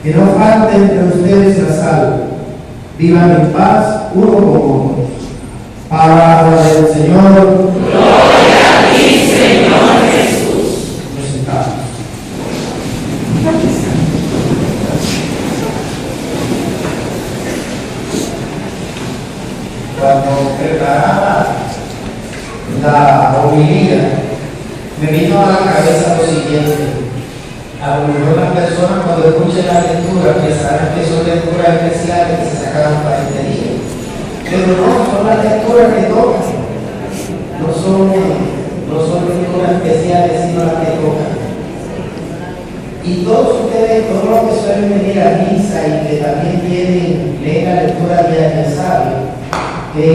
Que no falte entre ustedes la sal. Vivan en paz uno con otros. Palabra del Señor. Gloria a ti, Señor Jesús. Nos sentamos. Cuando preparaba la homilía, me vino a la cabeza lo siguiente. A lo mejor las personas cuando escuchen la lectura pensarán que son lecturas especiales que se sacaron para este día. Pero no, son las lecturas que tocan. No son lecturas especiales, sino las que tocan. Y todos ustedes, todos los que suelen venir a misa y que también leen la lectura diaria, saben que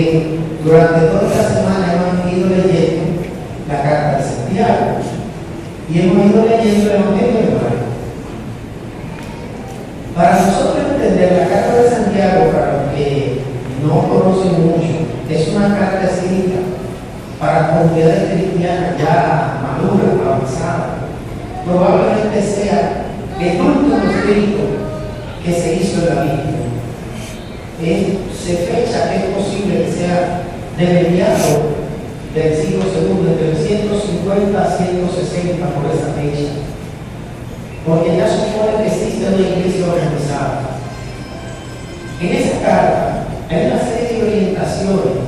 durante toda esta semana hemos ido leyendo la carta de Santiago. Y hemos ido leyendo el Evangelio de Juan. Para nosotros entender la carta de Santiago, para los que no conocen mucho, es una carta escrita para comunidades cristianas ya maduras, avanzadas. Probablemente sea el último escrito que se hizo en la Biblia. Se fecha que es posible que sea de mediados del siglo II, entre 150 a 160 por esa fecha, porque ya supone que existe una iglesia organizada. En esa carta hay una serie de orientaciones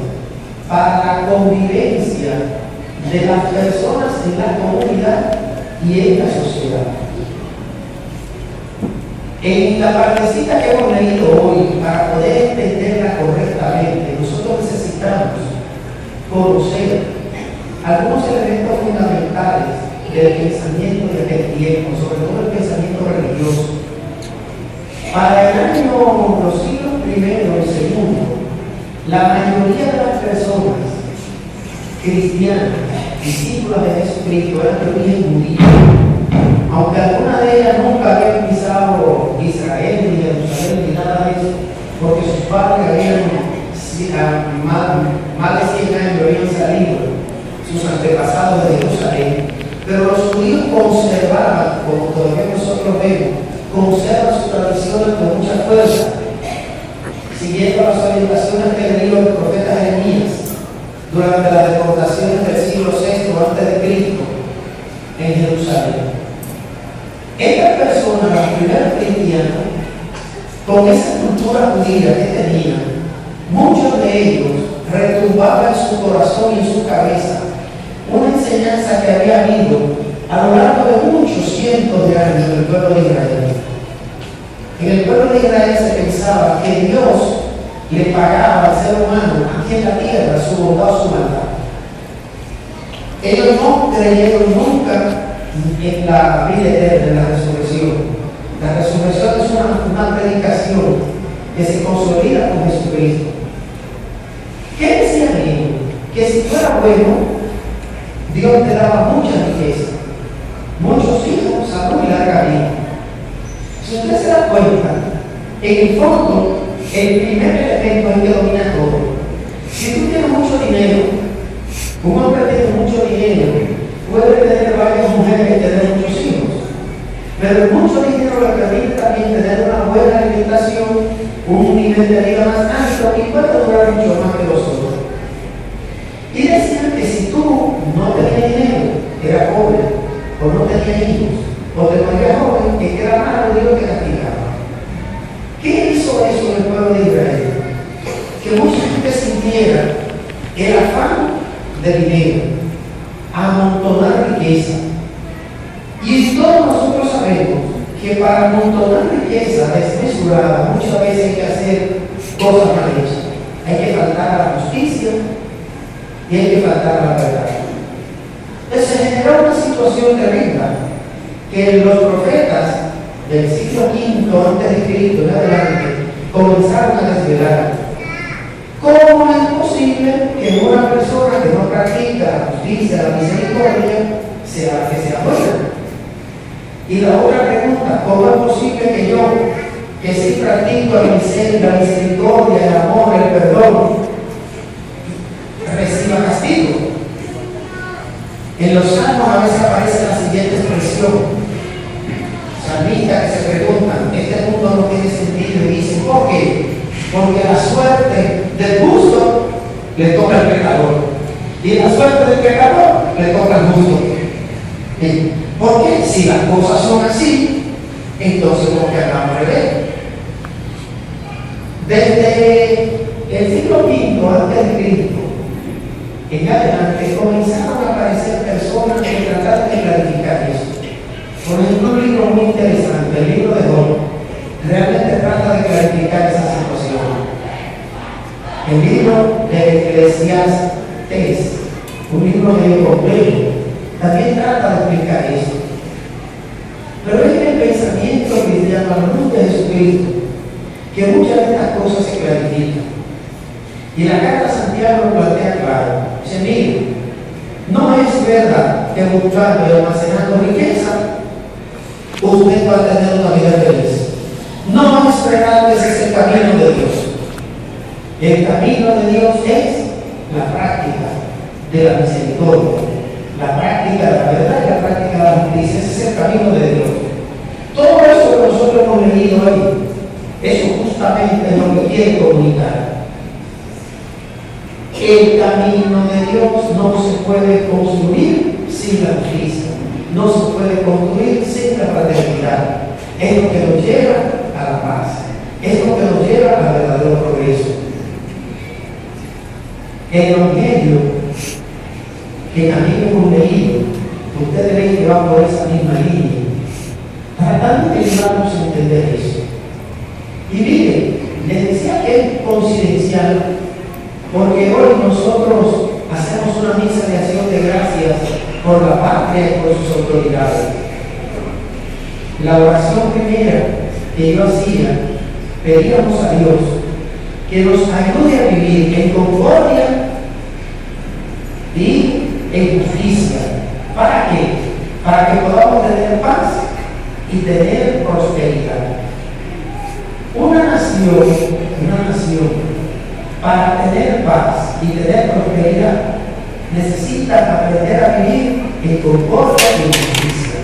para la convivencia de las personas en la comunidad y en la sociedad. En la partecita que hemos leído hoy, para poder entenderla correctamente, nosotros necesitamos conocer algunos elementos fundamentales del pensamiento de aquel tiempo, sobre todo el pensamiento religioso. Para el año, los siglos I y II, la mayoría de las personas cristianas, discípulas de Jesucristo, eran de origen judío, aunque algunas de ellas nunca habían pisado Israel, ni Jerusalén, ni nada de eso, porque sus padres habían más de 100 años habían salido sus antepasados de Jerusalén, pero los judíos conservaban, como todavía nosotros vemos, conservan sus tradiciones con mucha fuerza, siguiendo las orientaciones que le dio el profeta Jeremías durante las deportaciones del siglo VI a.C. en Jerusalén. Estas personas, las primeras cristianas, con esa cultura judía que tenían, muchos de ellos retumbaban en su corazón y en su cabeza una enseñanza que había habido a lo largo de muchos cientos de años en el pueblo de Israel. En el pueblo de Israel se pensaba que Dios le pagaba al ser humano aquí en la tierra su bondad o su maldad. Ellos no creyeron nunca en la vida eterna, en la resurrección. La resurrección es una predicación que se consolida con Jesucristo. ¿Qué decían ellos? Que si tú eras bueno, Dios te daba mucha riqueza, muchos hijos, salud y larga vida. Si usted se da cuenta, en el fondo, el primer elemento es que domina todo. Si tú tienes mucho dinero, un hombre tiene mucho dinero, puede tener varias mujeres y tener muchos hijos. Pero mucho dinero le permite también tener una buena alimentación, un nivel de vida más alto y puede durar mucho más que los otros. Y decían que si tú no tenías dinero, eras pobre, o no tenías hijos, o te morías joven, que era malo, Dios te castigaba. ¿Qué hizo eso en el pueblo de Israel? Que mucha gente sintiera el afán de dinero, amontonar riqueza. Y todos nosotros sabemos que para amontonar riqueza desmesurada muchas veces hay que hacer cosas mal hechas. Hay que faltar a la justicia y hay que faltar a la verdad. Entonces se generó una situación tremenda que los profetas del siglo V antes de Cristo en adelante comenzaron a desvelar. ¿Cómo es posible que una persona que no practica la justicia, la misericordia, sea buena? Y la otra pregunta, ¿cómo es posible que yo, que sí practico la misericordia, el amor, el perdón, reciba castigo? En los salmos a veces aparece la siguiente expresión: salmistas que se preguntan, ¿este es un ¿Por qué? Porque la suerte del justo le toca al pecador y la suerte del pecador le toca al justo. Porque si las cosas son así, entonces ¿por qué andamos al revés? Desde el siglo V antes de Cristo en adelante comenzaron a aparecer personas que trataron de clarificar eso. Por ejemplo, un libro muy interesante, el libro de Job, realmente trata de clarificar esa situación. El libro de Eclesiastes, un libro de Proverbios, también trata de explicar eso. Pero es el pensamiento cristiano a la luz de Jesucristo que muchas de estas cosas se clarifican. Y la carta de Santiago lo plantea claro. Dice, mire, no es verdad que buscando y almacenando riqueza usted va a tener una vida feliz. No es verdad que ese es el camino de Dios. El camino de Dios es la práctica de la misericordia, la práctica de la verdad y la práctica de la justicia. Ese es el camino de Dios. Todo eso que nosotros hemos leído hoy, eso justamente es lo que quiere comunicar. El camino de Dios no se puede construir sin la justicia, no se puede construir sin la fraternidad. Es lo que nos lleva a la paz, es lo que nos lleva al verdadero progreso. El Evangelio que también hemos leído, ustedes ven que va por esa misma línea, tratando de ayudarnos a entender eso. Y miren, les decía que es coincidencial, porque hoy nosotros hacemos una misa de acción de gracias por la patria y por sus autoridades. La oración primera que yo hacía, pedíamos a Dios que nos ayude a vivir en concordia y en justicia. ¿Para qué? Para que podamos tener paz y tener prosperidad. Una nación, para tener paz y tener prosperidad, necesita aprender a vivir en concordia y en justicia.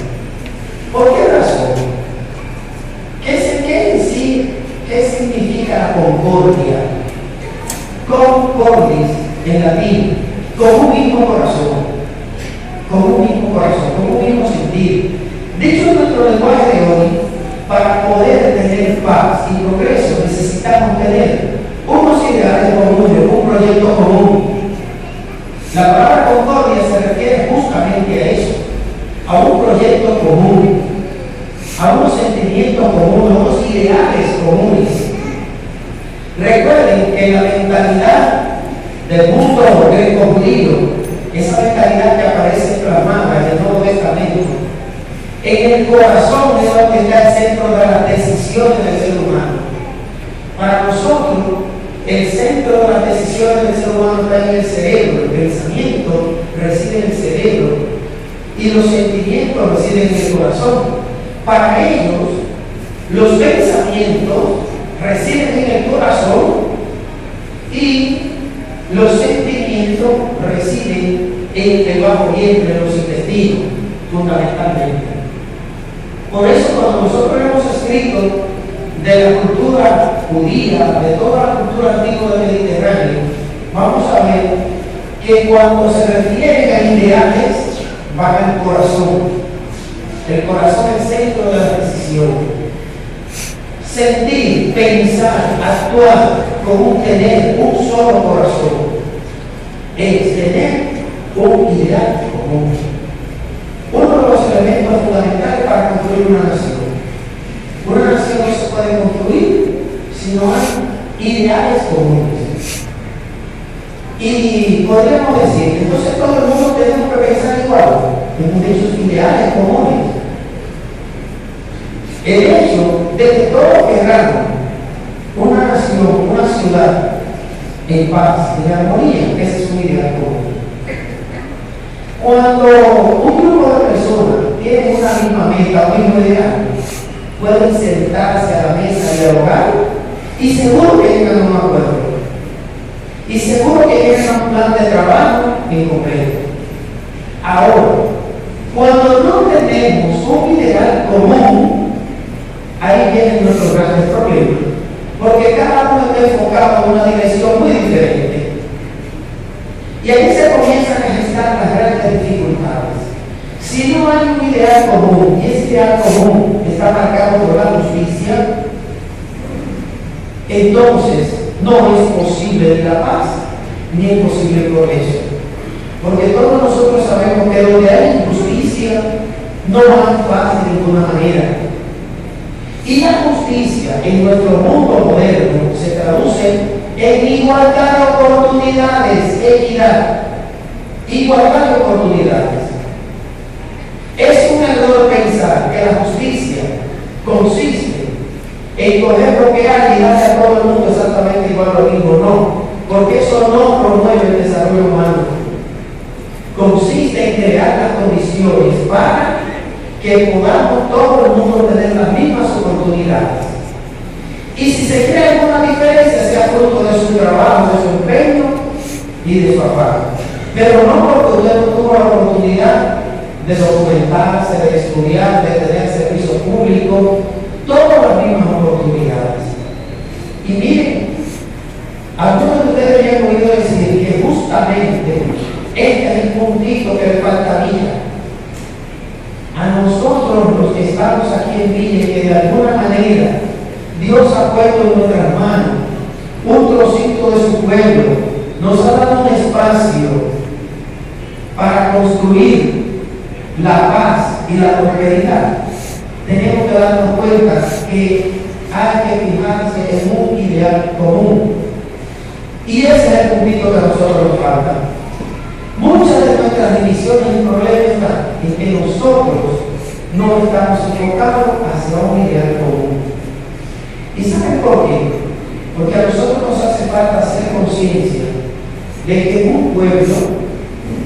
¿Por qué razón? ¿Qué significa la concordia? Concordis, en latín, con un mismo corazón, con un mismo sentir. Dicho en nuestro lenguaje de hoy, para poder tener paz y progreso necesitamos tener unos ideales comunes, un proyecto común. La palabra concordia se refiere justamente a eso, a un proyecto común, a unos sentimientos comunes, a unos ideales comunes. Recuerden que la mentalidad del mundo greco-judío, esa mentalidad que aparece plasmada en el Nuevo Testamento, en el corazón es donde está el centro de las decisiones del ser humano. Para nosotros, el centro de las decisiones del ser humano está en el cerebro, el pensamiento reside en el cerebro y los sentimientos residen en el corazón. Para ellos, los pensamientos residen en el corazón y los sentimientos residen en el bajo vientre, en los intestinos, fundamentalmente. Por eso, cuando nosotros hemos escrito de la cultura judía, de toda la cultura antigua del Mediterráneo, vamos a ver que cuando se refieren a ideales, van al corazón. El corazón es el centro de la decisión. Sentir, pensar, actuar como tener un solo corazón es tener un ideal común. Uno de los elementos fundamentales para construir una nación. Una nación no se puede construir si no hay ideales comunes. Y podríamos decir, entonces todo el mundo tenemos que pensar igual, en esos ideales comunes. El hecho de que todos queramos una nación, una ciudad en paz, en armonía, ese es un ideal común. Cuando un grupo de personas tiene una misma meta, un mismo ideal, pueden sentarse a la mesa y dialogar y seguro que llegan a un acuerdo. Y seguro que llegan a un plan de trabajo en concreto. Ahora, cuando no tenemos un ideal común, ahí vienen nuestros grandes problemas. Porque cada uno está enfocado en una dirección muy diferente. Y ahí se comienzan a gestar las grandes dificultades. Si no hay un ideal común, y ese ideal común está marcado por la justicia, entonces no es posible ni la paz, ni es posible el progreso. Porque todos nosotros sabemos que donde hay injusticia, no hay paz de ninguna manera. Y la justicia en nuestro mundo moderno se traduce en igualdad de oportunidades, equidad, igualdad de oportunidades. Es un error pensar que la justicia consiste en coger lo que hay y darle a todo el mundo exactamente igual lo mismo. No, porque eso no promueve el desarrollo humano. Consiste en crear las condiciones para que podamos todo el mundo tener las mismas oportunidades. Y si se crea alguna diferencia, sea fruto de su trabajo, de su empeño y de su afán. Pero no porque usted no tuvo la oportunidad de documentarse, de estudiar, de tener servicio público, todas las mismas oportunidades. Y miren, algunos de ustedes me han oído decir que justamente este es el puntito que le faltaría a nosotros los que estamos aquí en Villa, que de alguna manera Dios ha puesto en nuestras manos un trocito de su pueblo, nos ha dado un espacio para construir la paz y la prosperidad. Tenemos que darnos cuenta que hay que fijarse en un ideal común. Y ese es el puntito que a nosotros nos falta. Muchas de nuestras divisiones y problemas están en que nosotros no estamos enfocados hacia un ideal común. ¿Y saben por qué? Porque a nosotros nos hace falta hacer conciencia de que en un pueblo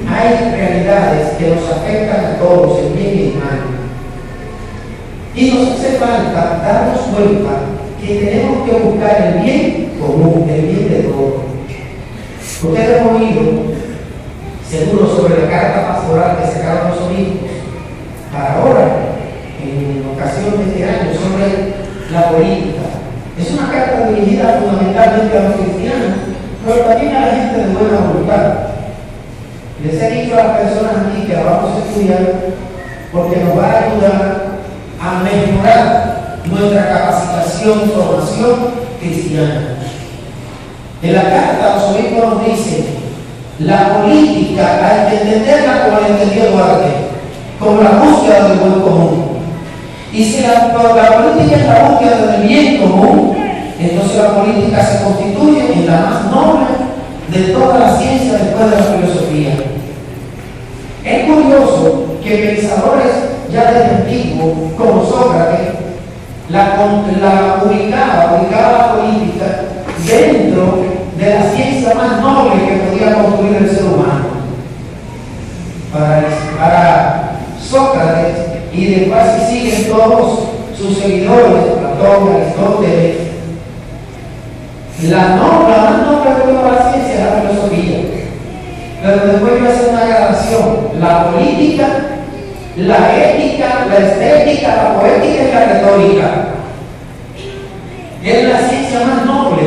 hay realidades que nos afectan a todos, en bien y en mal. Y nos hace falta darnos cuenta que tenemos que buscar el bien común, el bien de todos. Ustedes han oído, seguro, sobre la carta pastoral que sacaron los obispos para ahora, en ocasión de este año, sobre la política. Es una carta dirigida fundamentalmente a los cristianos, pero también a la gente de buena voluntad. Les he dicho a las personas aquí que la vamos a estudiar porque nos va a ayudar a mejorar nuestra capacitación y formación cristiana. En la carta los obispos nos dicen: la política hay que entenderla como la entendió Duarte, como la búsqueda del buen común. Y si la política es la búsqueda del bien común, entonces la política se constituye en la más noble de toda la ciencia después de la filosofía. Es curioso que pensadores ya desde antiguo, como Sócrates, la ubicaba la política dentro de la ciencia más noble que podía construir el ser humano. Para Sócrates, y después si siguen todos sus seguidores, Platón, Aristóteles, la más noble de toda la ciencia es la filosofía. Pero después voy a hacer una gradación: la política, la ética, la estética, la poética y la retórica. Es la ciencia más noble.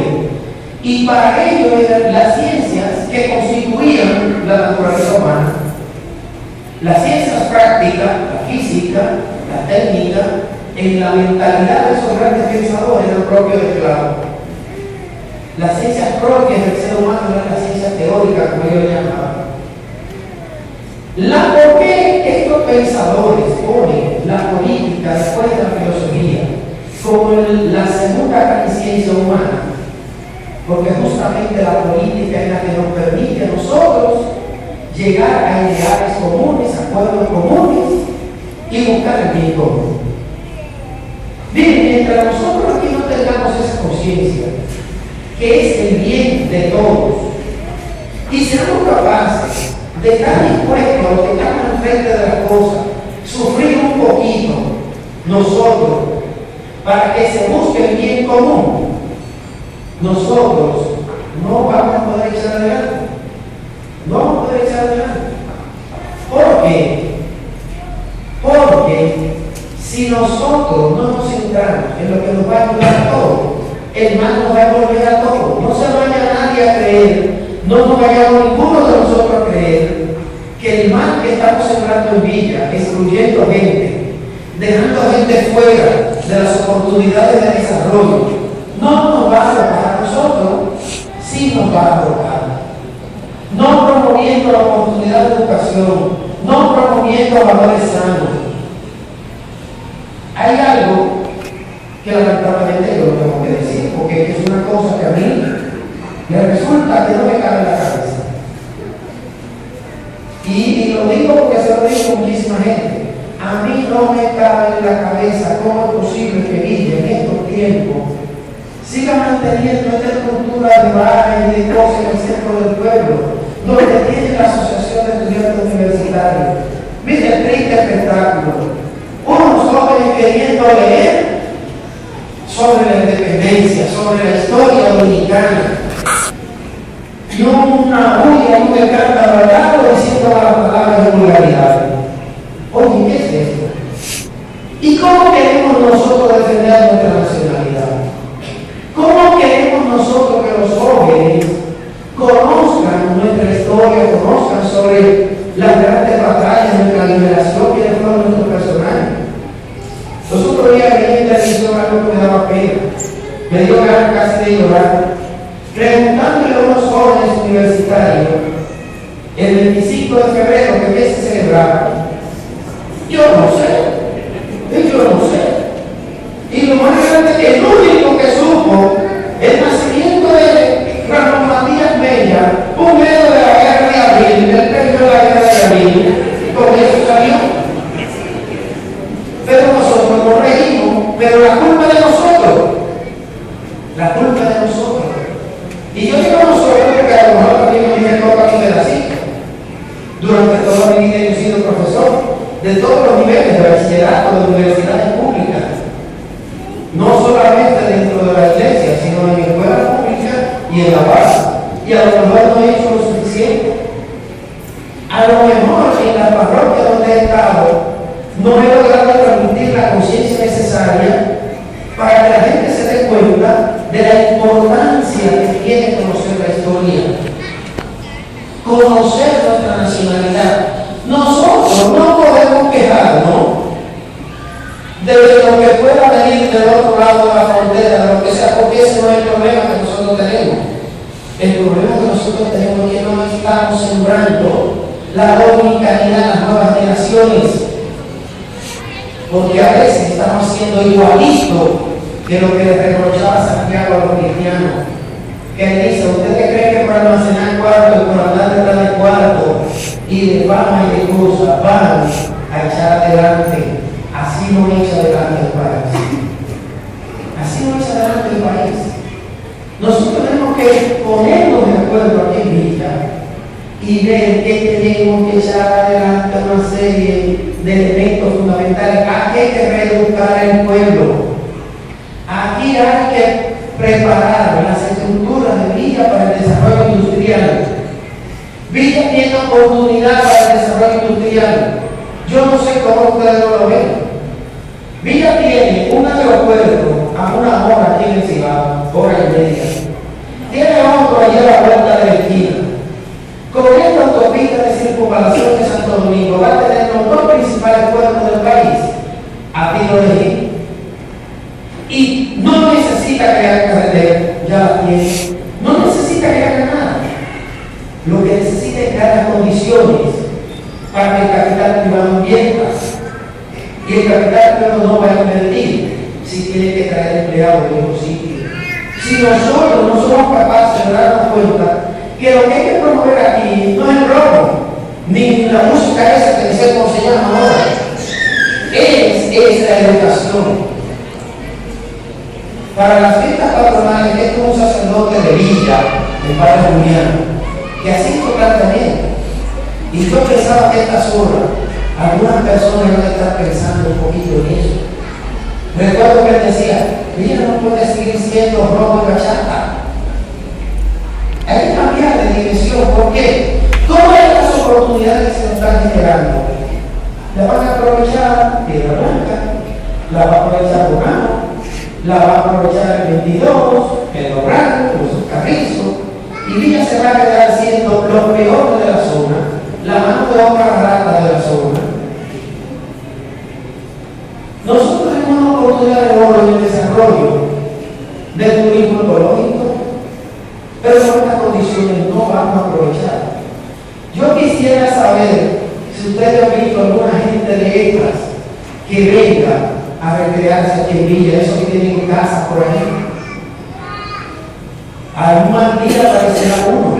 Y para ello eran las ciencias que constituían la naturaleza humana. Las ciencias prácticas, la física, la técnica, en la mentalidad de esos grandes pensadores era el propio de Platón. Las ciencias propias del ser humano eran las ciencias teóricas, como yo llamaba. ¿Por qué estos pensadores ponen la política después de la filosofía como la segunda gran ciencia humana? Porque justamente la política es la que nos permite a nosotros llegar a ideales comunes, acuerdos comunes y buscar el bien común. Miren, mientras nosotros aquí no tengamos esa conciencia, que es el bien de todos, y seamos capaces de estar dispuestos a lo que estamos enfrente de las cosas, sufrir un poquito nosotros, para que se busque el bien común, nosotros no vamos a poder echar adelante. No vamos a poder echar adelante. ¿Por qué? Porque si nosotros no nos centramos en lo que nos va a ayudar a todos, el mal nos va a volver a todos. No se vaya nadie a creer, no nos vayamos ninguno de nosotros a creer que el mal que estamos sembrando en Villa, excluyendo gente, dejando gente fuera de las oportunidades de desarrollo, no nos va a arrojar a nosotros, sí nos va a arrojar. No promoviendo la oportunidad de educación, no promoviendo valores sanos. Hay algo que lamentablemente yo lo tengo que decir, porque es una cosa que a mí me resulta que no me cabe en la cabeza. Y lo digo porque se lo digo a muchísima gente. A mí no me cabe en la cabeza cómo es posible que Villa en estos tiempos siga manteniendo esta estructura de bares y de cosas en el centro del pueblo, donde tiene la Asociación de Estudiantes Universitarios. Mire el triste espectáculo. Unos jóvenes queriendo leer sobre la independencia, sobre la historia dominicana. Y una bulla, un escándalo al lado diciendo las palabras de vulgaridad. Oye, ¿qué es esto? ¿Y cómo queremos nosotros defender nuestra nacionalidad? ¿Cómo queremos nosotros que los jóvenes conozcan nuestra historia, conozcan sobre las grandes batallas, nuestra liberación, quiénes fueron nuestros personajes? Nosotros veíamos en televisión algo que me daba pena, me dio ganas casi de llorar, preguntándole a unos jóvenes universitarios el 25 de febrero que qué se celebraba. Yo no sé. Y lo más grande es que el único que supo el nacimiento de Ramón Matías Mella, un héroe de la guerra de abril, del premio de la guerra de abril, con eso salió. Pero nosotros nos reímos, pero la culpa de nosotros. La culpa de nosotros. Y yo digo nosotros porque a lo mejor también me toca a mí de la cita. Durante toda mi vida yo he sido profesor de todos los niveles de bachillerato, de universidades públicas. No solamente dentro de la iglesia, sino en la escuela pública y en la base. Y a lo mejor no he hecho lo suficiente. A lo mejor en la parroquia donde he estado, no he logrado transmitir la conciencia necesaria para que la gente se dé cuenta de la importancia que tiene conocer la historia, conocer nuestra nacionalidad. Nosotros no podemos quejarnos de lo que pueda venir del otro lado de la frontera, de lo que sea, porque ese no es el problema que nosotros tenemos. El problema que nosotros tenemos es que no estamos sembrando la dominicanidad en las nuevas generaciones, porque a veces estamos haciendo igualito de lo que le reprochaba Santiago a los cristianos, que le dice: ¿ustedes creen que por almacenar cuarto y por andar detrás del cuarto y de fama y de cosas van a echar adelante? Así no echa adelante el país. Así no echa adelante el país. Nosotros tenemos que ponernos de acuerdo aquí en Villa y ver que tenemos que echar adelante una serie de elementos fundamentales. Aquí hay que reeducar el pueblo. Aquí hay que preparar las estructuras de Villa para el desarrollo industrial. Villa tiene oportunidad para el desarrollo industrial. Yo no sé cómo ustedes lo ven. Villa tiene un aeropuerto a una hora aquí en el Cibao, hora y media. Tiene otro allá a la vuelta de la esquina. Con esta autopista de circunvalación de Santo Domingo va a tener los dos principales puertos del país a tiro de giro. Y no necesita crear carretera, ya la tiene. No necesita crear nada. Lo que necesita es crear las condiciones para que el capital privado invierta. Y el capital privado no va a invertir si tiene que traer empleados de otro sitio. Si nosotros no somos capaces de darnos cuenta que lo que hay que promover aquí no es el robo, ni la música esa que dice cómo se llama ahora, es la educación. Para las fiestas patronales, esto es un sacerdote de Villa, el padre Julián, que así hizo planteamiento. Y yo pensaba que a estas horas algunas personas van a estar pensando un poquito en eso. Recuerdo que él decía: Villa no puede seguir siendo robo y bachata. Hay que cambiar de dimensión. ¿Por qué? Todas estas oportunidades que se nos están generando, la van a aprovechar Piedra Blanca, la va a aprovechar Bonao, la va a aprovechar el 22, Pedro Branco, los Carrizo, y Villa se va a quedar siendo lo peor de la zona, la mano de obra barata de la zona. Nosotros tenemos una oportunidad de oro en el desarrollo del turismo ecológico, pero en estas condiciones no vamos a aprovechar. Yo quisiera saber si ustedes han visto alguna gente de estas que venga a recrearse aquí en Villa, esos que tienen casa por ahí. Algún día aparecerá uno,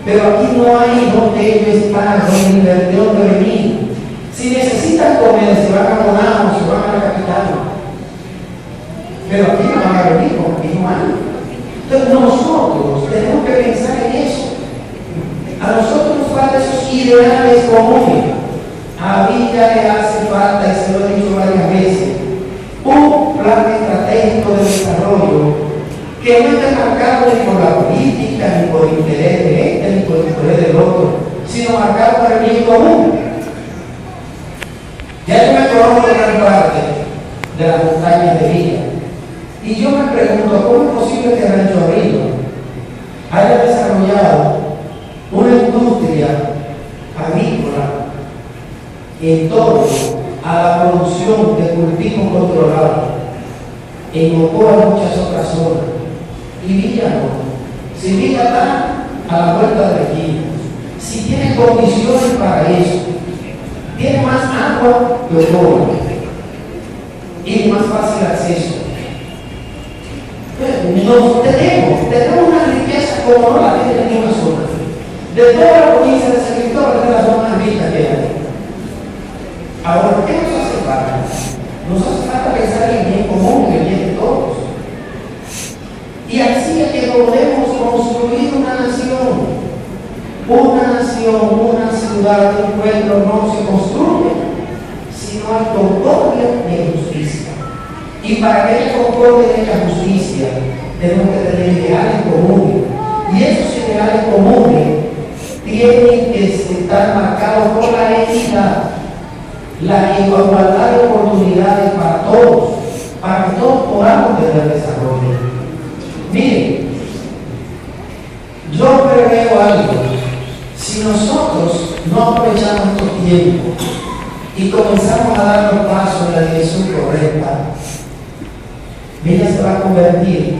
pero aquí no hay donde ellos están, de dónde venir. Si necesitan comer, se van a Bonao, se van a la capital. Pero aquí no van a venir porque no hay. Entonces nosotros tenemos que pensar en eso. A nosotros nos faltan esos ideales comunes. A Villa le hace falta, y se lo he dicho varias veces, un plan estratégico de desarrollo que no esté marcado ni por la política, ni por el interés de este, ni por el interés del otro, sino marcado por el bien común. Ya yo me conozco gran parte de las montañas de Villa, y yo me pregunto, ¿cómo es posible que Rancho Arriba haya desarrollado una industria agrícola en torno a la producción de cultivos controlados? En Ocoa y muchas otras zonas. Y Villa no. Si Villa está a la vuelta de la esquina, si tiene condiciones para eso, tiene más agua que Ocoa y más fácil acceso. Nos tenemos una riqueza como no la tiene en ninguna zona. De toda la provincia de San Cristóbal es la zona más rica que hay. Ahora, ¿qué nos hace falta? Nos hace falta pensar en el bien común, en el bien de todos. Y así es que podemos construir una nación. Una ciudad, un pueblo no se construye, sino hay concordia y justicia. Y para que haya concordia y haya justicia, tenemos que tener ideales comunes. Y esos ideales comunes tienen que estar marcados por la equidad, la igualdad de oportunidades para todos, para que todos podamos tener desarrollo. Miren, yo preveo algo. Si nosotros no aprovechamos estos tiempos y comenzamos a dar los pasos en la dirección correcta, Villa se va a convertir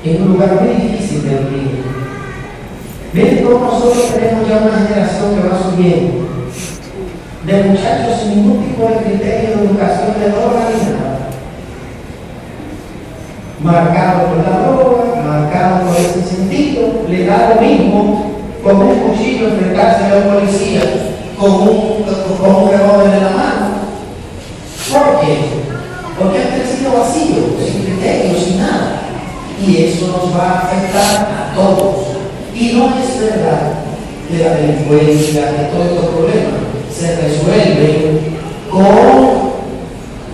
en un lugar muy difícil de vivir. Miren cómo nosotros tenemos ya una generación que va subiendo, de muchachos sin ningún tipo de criterio de educación de droga ni nada, marcado por la droga, marcado por ese sentido, le da lo mismo con un cuchillo enfrentarse a un policía con un revólver en la mano. ¿Por qué? Porque han crecido vacío, sin criterio, sin nada. Y eso nos va a afectar a todos. Y no es verdad que la delincuencia, que todos estos problemas se resuelven con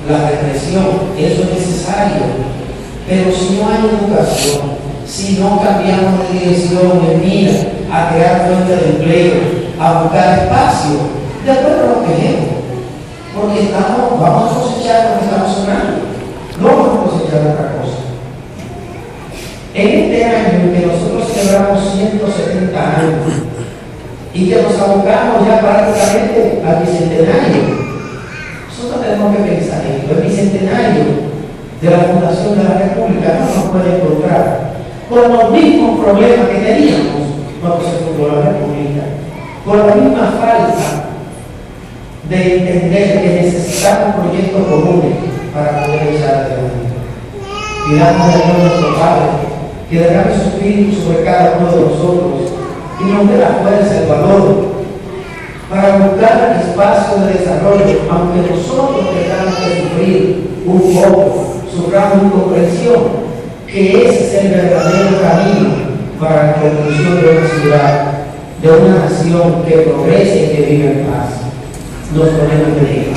la represión. Eso es necesario. Pero si no hay educación, si no cambiamos de dirección en mira a crear fuentes de empleo, a buscar espacio, después no nos quejemos, porque vamos a cosechar lo que estamos sembrando, no vamos a cosechar otra cosa. En este año en que nosotros celebramos 170 años y que nos abocamos ya prácticamente al bicentenario, nosotros tenemos que pensar en esto. El bicentenario de la fundación de la República no nos puede encontrar con los mismos problemas que teníamos cuando se fundó la República, con la misma falta de entender que necesitamos proyectos comunes para poder echar adelante. Pidamos a Dios nuestro Padre que derrame su espíritu sobre cada uno de nosotros y nos dé la fuerza, el valor para buscar espacios de desarrollo, aunque nosotros tengamos que sufrir un poco, suframos incomprensión, que ese es el verdadero camino para la construcción de una ciudad, de una nación que progrese y que viva en paz. Nos ponemos de pie.